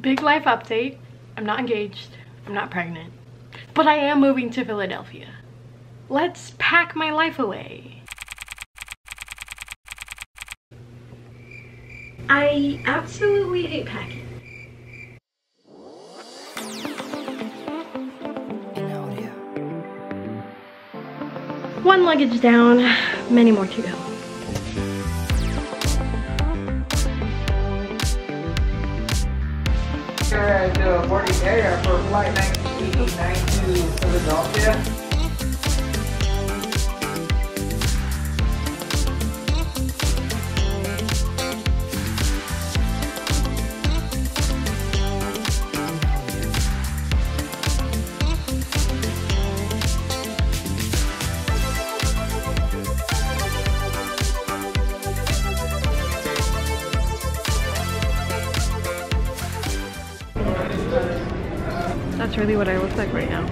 Big life update. I'm not engaged. I'm not pregnant. But I am moving to Philadelphia. Let's pack my life away. I absolutely hate packing. One luggage down, many more to go. At 40K for flight 1989 to Philadelphia. That's really what I look like right now.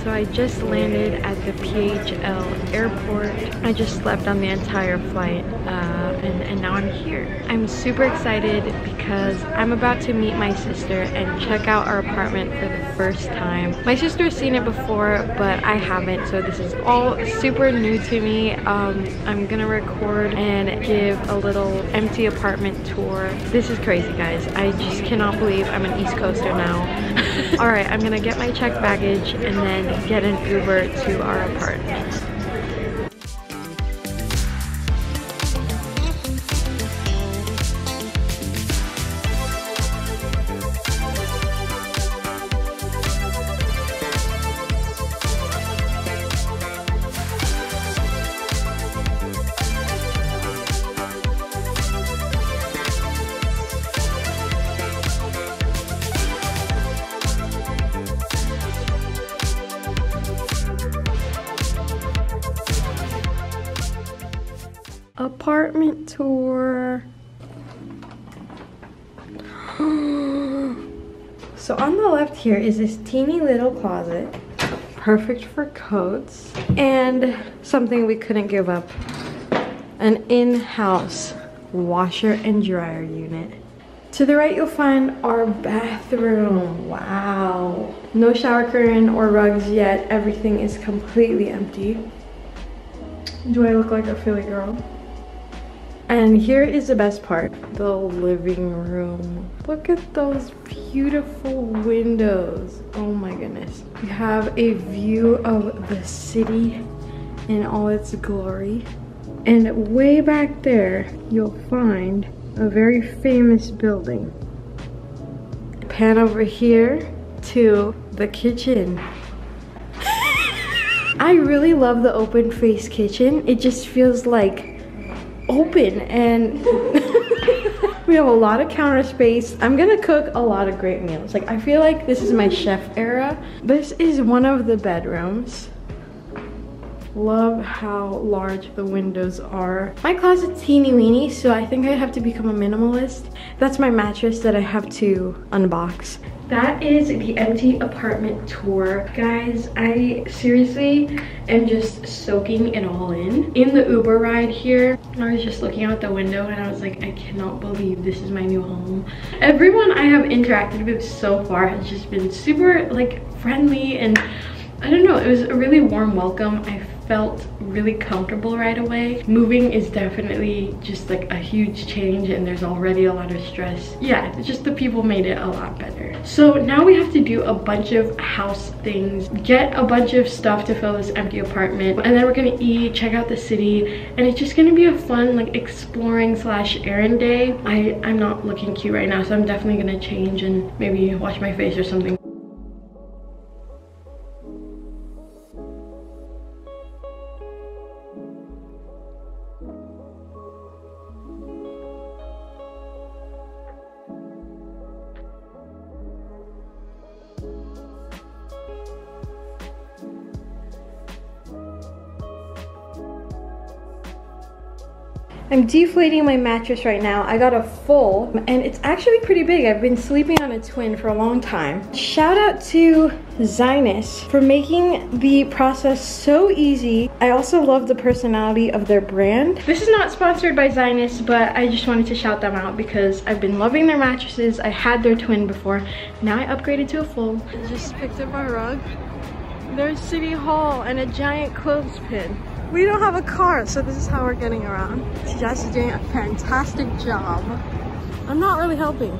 So I just landed at the PHL airport. I just slept on the entire flight and now I'm here. I'm super excited because I'm about to meet my sister and check out our apartment for the first time. My sister's seen it before, but I haven't, so this is all super new to me. I'm gonna record and give a little empty apartment tour. This is crazy, guys. I just cannot believe I'm an East Coaster now. All right, I'm gonna get my checked baggage and then get an Uber to our apartment. Apartment tour. So on the left here is this teeny little closet, perfect for coats, and something we couldn't give up, an in-house washer and dryer unit. To the right you'll find our bathroom. Wow. No shower curtain or rugs yet. Everything is completely empty. Do I look like a Philly girl? And here is the best part, the living room. Look at those beautiful windows. Oh my goodness. We have a view of the city in all its glory. And way back there, you'll find a very famous building. Pan over here to the kitchen. I really love the open face kitchen. It just feels like open, and we have a lot of counter space. I'm gonna cook a lot of great meals. Like, I feel like this is my chef era. This is one of the bedrooms. Love how large the windows are. My closet's teeny weeny, so I think I have to become a minimalist. That's my mattress that I have to unbox. That is the empty apartment tour. Guys, I seriously am just soaking it all in. In the Uber ride here, I was just looking out the window and I was like, I cannot believe this is my new home. Everyone I have interacted with so far has just been super like friendly, and I don't know, it was a really warm welcome. I felt really comfortable right away. Moving is definitely just like a huge change, and there's already a lot of stress. Yeah, it's just the people made it a lot better. So now we have to do a bunch of house things, get a bunch of stuff to fill this empty apartment, and then we're gonna eat, check out the city, and it's just gonna be a fun like exploring slash errand day. I'm not looking cute right now, so I'm definitely gonna change and maybe wash my face or something. I'm deflating my mattress right now. I got a full, and it's actually pretty big. I've been sleeping on a twin for a long time. Shout out to Zinus for making the process so easy. I also love the personality of their brand. This is not sponsored by Zinus, but I just wanted to shout them out because I've been loving their mattresses. I had their twin before. Now I upgraded to a full. I just picked up our rug. There's City Hall and a giant clothespin. We don't have a car, so this is how we're getting around. Jess is doing a fantastic job. I'm not really helping.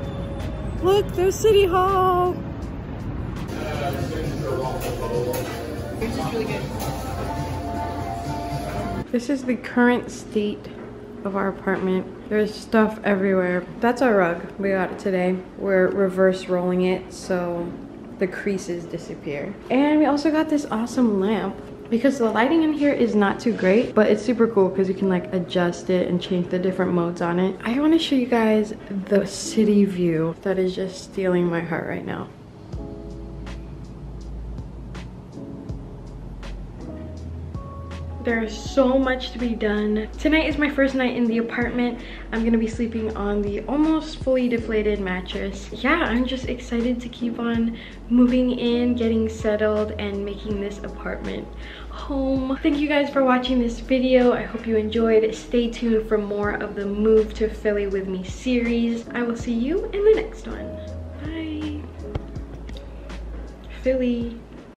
Look, there's City Hall. This is the current state of our apartment. There's stuff everywhere. That's our rug. We got it today. We're reverse rolling it so the creases disappear. And we also got this awesome lamp because the lighting in here is not too great, but it's super cool because you can like adjust it and change the different modes on it. I want to show you guys the city view that is just stealing my heart right now. There's so much to be done. Tonight is my first night in the apartment. I'm gonna be sleeping on the almost fully deflated mattress. Yeah, I'm just excited to keep on moving in, getting settled, and making this apartment home. Thank you guys for watching this video. I hope you enjoyed. Stay tuned for more of the Move to Philly with Me series. I will see you in the next one. Bye. Philly.